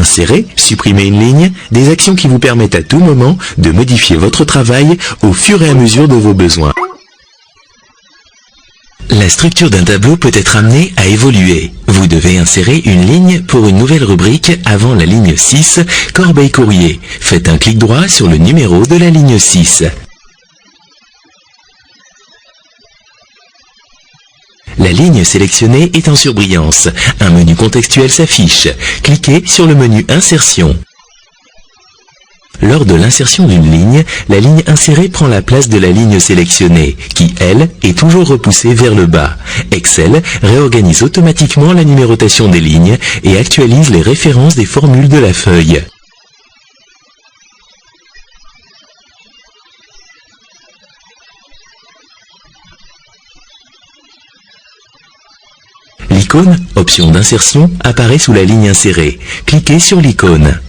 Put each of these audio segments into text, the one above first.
Insérer, supprimer une ligne, des actions qui vous permettent à tout moment de modifier votre travail au fur et à mesure de vos besoins. La structure d'un tableau peut être amenée à évoluer. Vous devez insérer une ligne pour une nouvelle rubrique avant la ligne 6, corbeille courrier. Faites un clic droit sur le numéro de la ligne 6. La ligne sélectionnée est en surbrillance. Un menu contextuel s'affiche. Cliquez sur le menu Insertion. Lors de l'insertion d'une ligne, la ligne insérée prend la place de la ligne sélectionnée, qui, elle, est toujours repoussée vers le bas. Excel réorganise automatiquement la numérotation des lignes et actualise les références des formules de la feuille. L'icône, option d'insertion, apparaît sous la ligne insérée. Cliquez sur l'icône.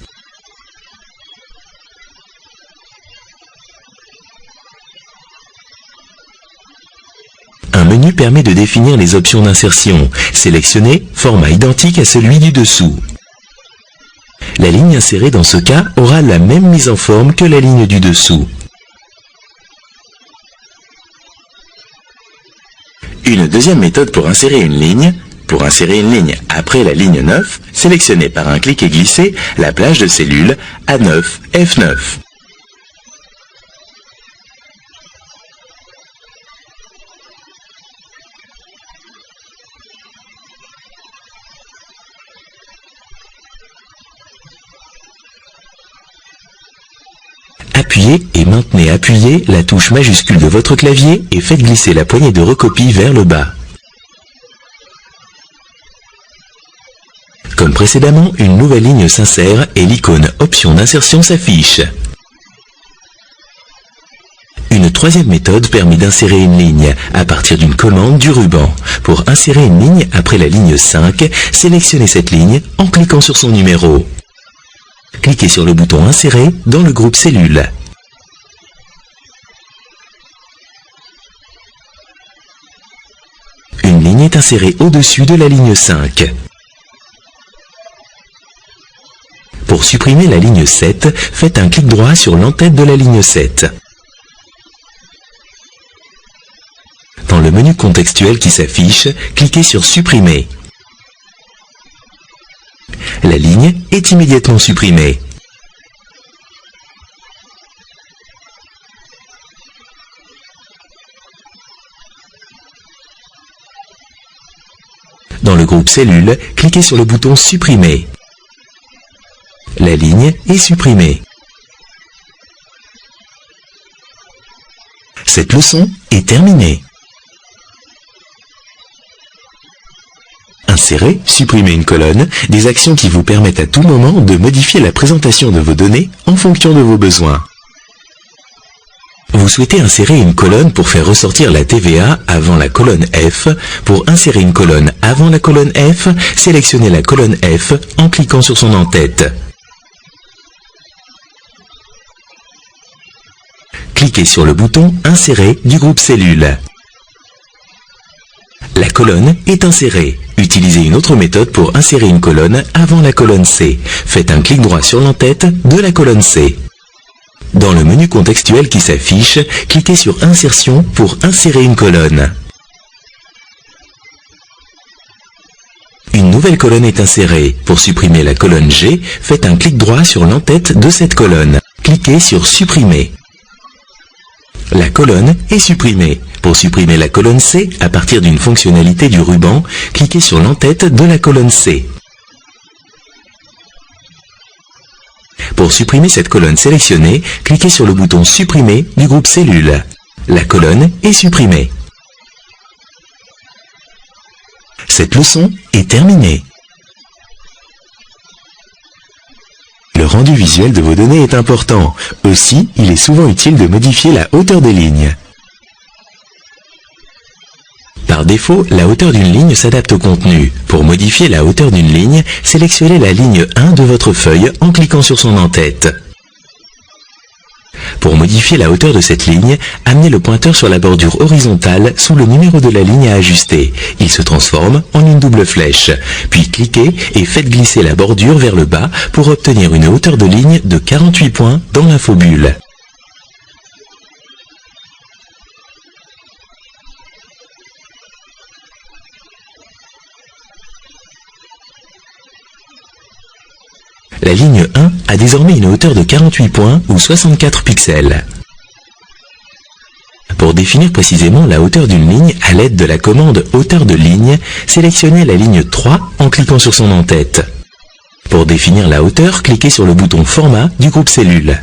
Un menu permet de définir les options d'insertion. Sélectionnez format identique à celui du dessous. La ligne insérée dans ce cas aura la même mise en forme que la ligne du dessous. Une deuxième méthode pour insérer une ligne. Pour insérer une ligne après la ligne 9, sélectionnez par un clic et glissez la plage de cellules A9, F9. Appuyez et maintenez appuyée la touche majuscule de votre clavier et faites glisser la poignée de recopie vers le bas. Comme précédemment, une nouvelle ligne s'insère et l'icône Option d'insertion s'affiche. Une troisième méthode permet d'insérer une ligne à partir d'une commande du ruban. Pour insérer une ligne après la ligne 5, sélectionnez cette ligne en cliquant sur son numéro. Cliquez sur le bouton Insérer dans le groupe Cellules. Une ligne est insérée au-dessus de la ligne 5. Pour supprimer la ligne 7, faites un clic droit sur l'entête de la ligne 7. Dans le menu contextuel qui s'affiche, cliquez sur Supprimer. La ligne est immédiatement supprimée. Dans le groupe Cellules, cliquez sur le bouton Supprimer. La ligne est supprimée. Cette leçon est terminée. Insérer, supprimer une colonne, des actions qui vous permettent à tout moment de modifier la présentation de vos données en fonction de vos besoins. Vous souhaitez insérer une colonne pour faire ressortir la TVA avant la colonne F. Pour insérer une colonne avant la colonne F, sélectionnez la colonne F en cliquant sur son en-tête. Cliquez sur le bouton Insérer du groupe Cellules. La colonne est insérée. Utilisez une autre méthode pour insérer une colonne avant la colonne C. Faites un clic droit sur l'entête de la colonne C. Dans le menu contextuel qui s'affiche, cliquez sur Insertion pour insérer une colonne. Une nouvelle colonne est insérée. Pour supprimer la colonne G, faites un clic droit sur l'entête de cette colonne. Cliquez sur Supprimer. La colonne est supprimée. Pour supprimer la colonne C, à partir d'une fonctionnalité du ruban, cliquez sur l'entête de la colonne C. Pour supprimer cette colonne sélectionnée, cliquez sur le bouton Supprimer du groupe Cellules. La colonne est supprimée. Cette leçon est terminée. Le rendu visuel de vos données est important. Aussi, il est souvent utile de modifier la hauteur des lignes. Par défaut, la hauteur d'une ligne s'adapte au contenu. Pour modifier la hauteur d'une ligne, sélectionnez la ligne 1 de votre feuille en cliquant sur son en-tête. Pour modifier la hauteur de cette ligne, amenez le pointeur sur la bordure horizontale sous le numéro de la ligne à ajuster. Il se transforme en une double flèche. Puis cliquez et faites glisser la bordure vers le bas pour obtenir une hauteur de ligne de 48 points dans l'infobulle. La ligne 1 a désormais une hauteur de 48 points ou 64 pixels. Pour définir précisément la hauteur d'une ligne à l'aide de la commande hauteur de ligne, sélectionnez la ligne 3 en cliquant sur son en-tête. Pour définir la hauteur, cliquez sur le bouton Format du groupe Cellule.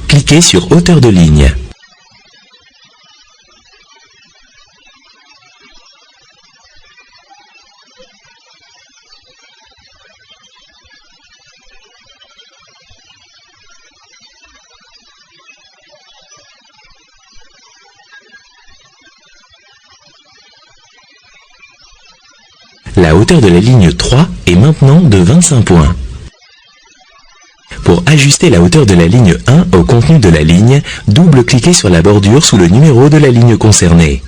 Cliquez sur Hauteur de ligne. La hauteur de la ligne 3 est maintenant de 25 points. Pour ajuster la hauteur de la ligne 1 au contenu de la ligne, double-cliquez sur la bordure sous le numéro de la ligne concernée.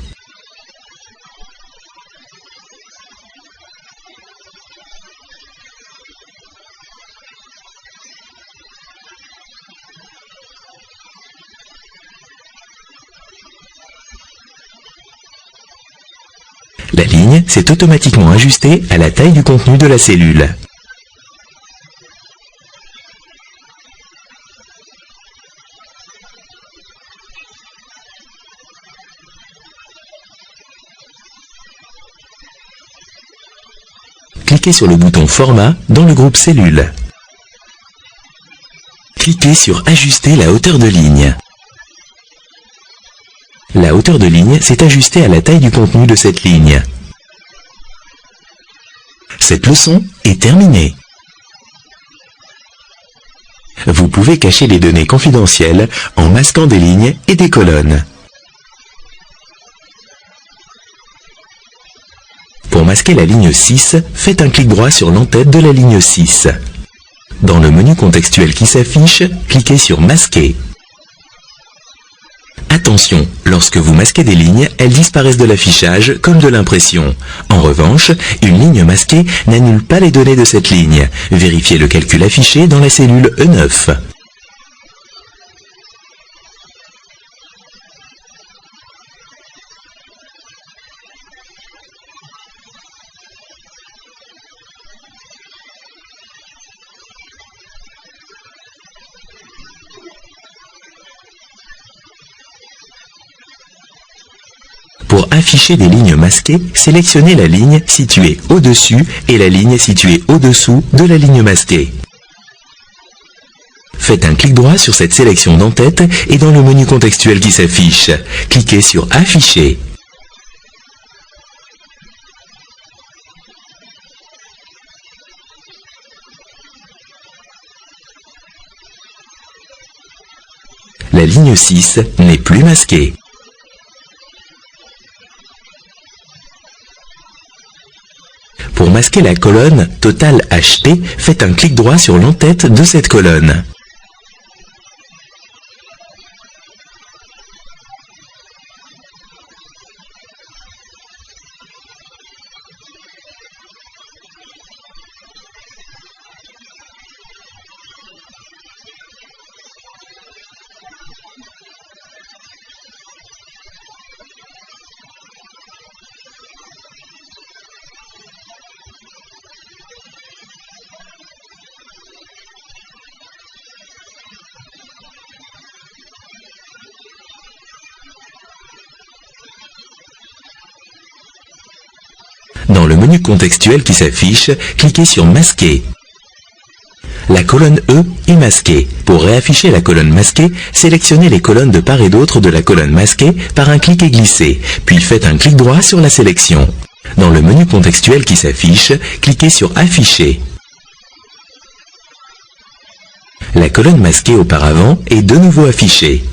La ligne s'est automatiquement ajustée à la taille du contenu de la cellule. Cliquez sur le bouton Format dans le groupe Cellule. Cliquez sur Ajuster la hauteur de ligne. La hauteur de ligne s'est ajustée à la taille du contenu de cette ligne. Cette leçon est terminée. Vous pouvez cacher les données confidentielles en masquant des lignes et des colonnes. Pour masquer la ligne 6, faites un clic droit sur l'entête de la ligne 6. Dans le menu contextuel qui s'affiche, cliquez sur Masquer. Attention, lorsque vous masquez des lignes, elles disparaissent de l'affichage comme de l'impression. En revanche, une ligne masquée n'annule pas les données de cette ligne. Vérifiez le calcul affiché dans la cellule E9. Pour afficher des lignes masquées, sélectionnez la ligne située au-dessus et la ligne située au-dessous de la ligne masquée. Faites un clic droit sur cette sélection d'en-tête et dans le menu contextuel qui s'affiche, cliquez sur Afficher. La ligne 6 n'est plus masquée. Pour masquer la colonne Total acheté, faites un clic droit sur l'entête de cette colonne. Dans le menu contextuel qui s'affiche, cliquez sur Masquer. La colonne E est masquée. Pour réafficher la colonne masquée, sélectionnez les colonnes de part et d'autre de la colonne masquée par un clic et glisser, puis faites un clic droit sur la sélection. Dans le menu contextuel qui s'affiche, cliquez sur Afficher. La colonne masquée auparavant est de nouveau affichée.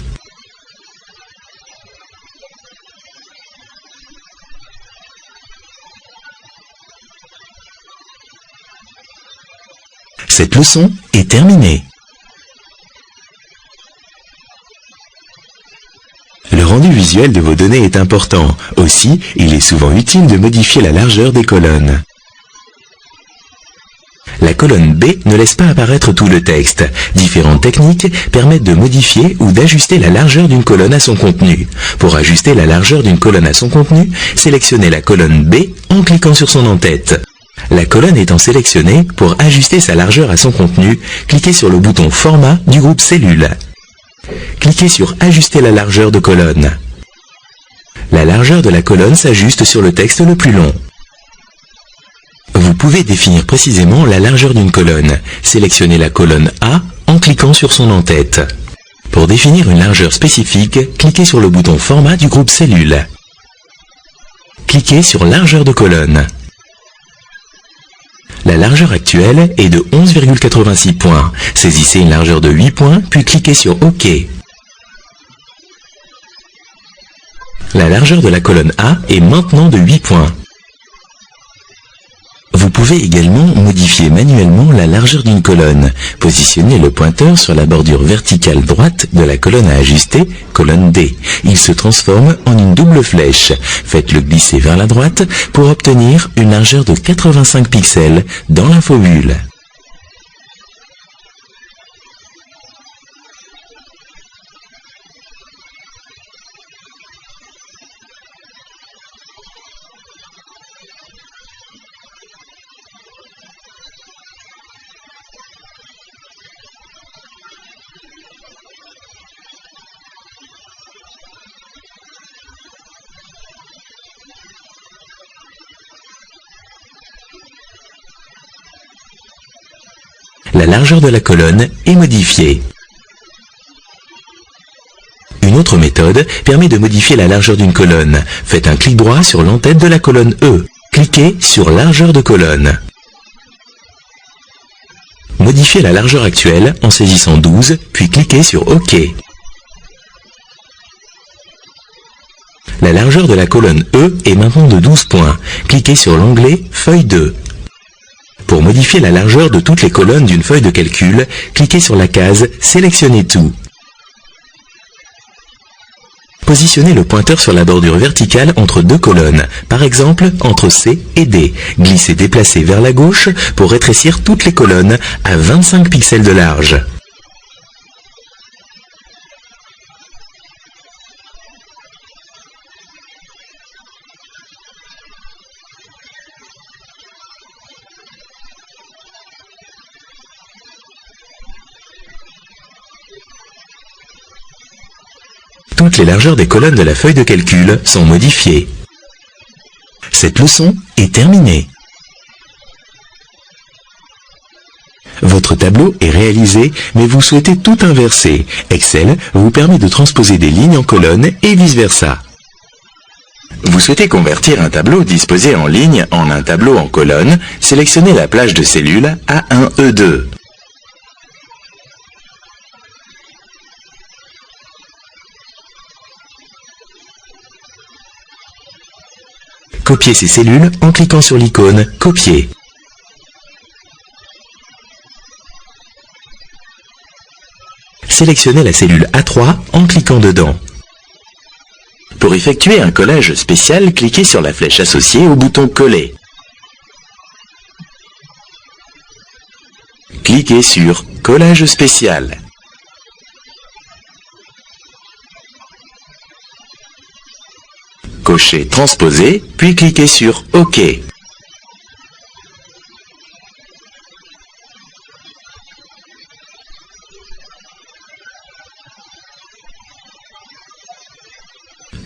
Cette leçon est terminée. rendu visuel de vos données est important. Aussi, il est souvent utile de modifier la largeur des colonnes. La colonne B ne laisse pas apparaître tout le texte. Différentes techniques permettent de modifier ou d'ajuster la largeur d'une colonne à son contenu. Pour ajuster la largeur d'une colonne à son contenu, sélectionnez la colonne B en cliquant sur son en-tête. La colonne étant sélectionnée, pour ajuster sa largeur à son contenu, cliquez sur le bouton Format du groupe Cellules. Cliquez sur Ajuster la largeur de colonne. La largeur de la colonne s'ajuste sur le texte le plus long. Vous pouvez définir précisément la largeur d'une colonne. Sélectionnez la colonne A en cliquant sur son en-tête. Pour définir une largeur spécifique, cliquez sur le bouton Format du groupe Cellules. Cliquez sur Largeur de colonne. La largeur actuelle est de 11,86 points. Saisissez une largeur de 8 points, puis cliquez sur OK. La largeur de la colonne A est maintenant de 8 points. Vous pouvez également modifier manuellement la largeur d'une colonne. Positionnez le pointeur sur la bordure verticale droite de la colonne à ajuster, colonne D. Il se transforme en une double flèche. Faites-le glisser vers la droite pour obtenir une largeur de 85 pixels dans l'infobulle. La largeur de la colonne est modifiée. Une autre méthode permet de modifier la largeur d'une colonne. Faites un clic droit sur l'entête de la colonne E. Cliquez sur Largeur de colonne. Modifiez la largeur actuelle en saisissant 12, puis cliquez sur OK. La largeur de la colonne E est maintenant de 12 points. Cliquez sur l'onglet Feuille 2. Pour modifier la largeur de toutes les colonnes d'une feuille de calcul, cliquez sur la case « Sélectionnez tout ». Positionnez le pointeur sur la bordure verticale entre deux colonnes, par exemple entre C et D. Glissez déplacez vers la gauche pour rétrécir toutes les colonnes à 25 pixels de large. Toutes les largeurs des colonnes de la feuille de calcul sont modifiées. Cette leçon est terminée. Votre tableau est réalisé, mais vous souhaitez tout inverser. Excel vous permet de transposer des lignes en colonnes et vice-versa. Vous souhaitez convertir un tableau disposé en ligne en un tableau en colonne, sélectionnez la plage de cellules A1E2. Copiez ces cellules en cliquant sur l'icône « Copier ». Sélectionnez la cellule A3 en cliquant dedans. Pour effectuer un collage spécial, cliquez sur la flèche associée au bouton « Coller ». Cliquez sur « Collage spécial ». Cochez « Transposer », puis cliquez sur « OK ».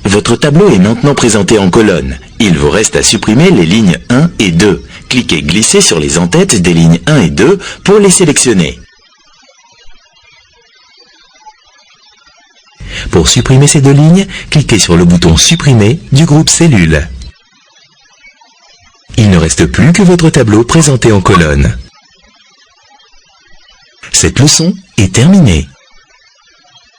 Votre tableau est maintenant présenté en colonne. Il vous reste à supprimer les lignes 1 et 2. Cliquez « Glisser » sur les en-têtes des lignes 1 et 2 pour les sélectionner. Pour supprimer ces deux lignes, cliquez sur le bouton « Supprimer » du groupe Cellules. Il ne reste plus que votre tableau présenté en colonne. Cette leçon est terminée.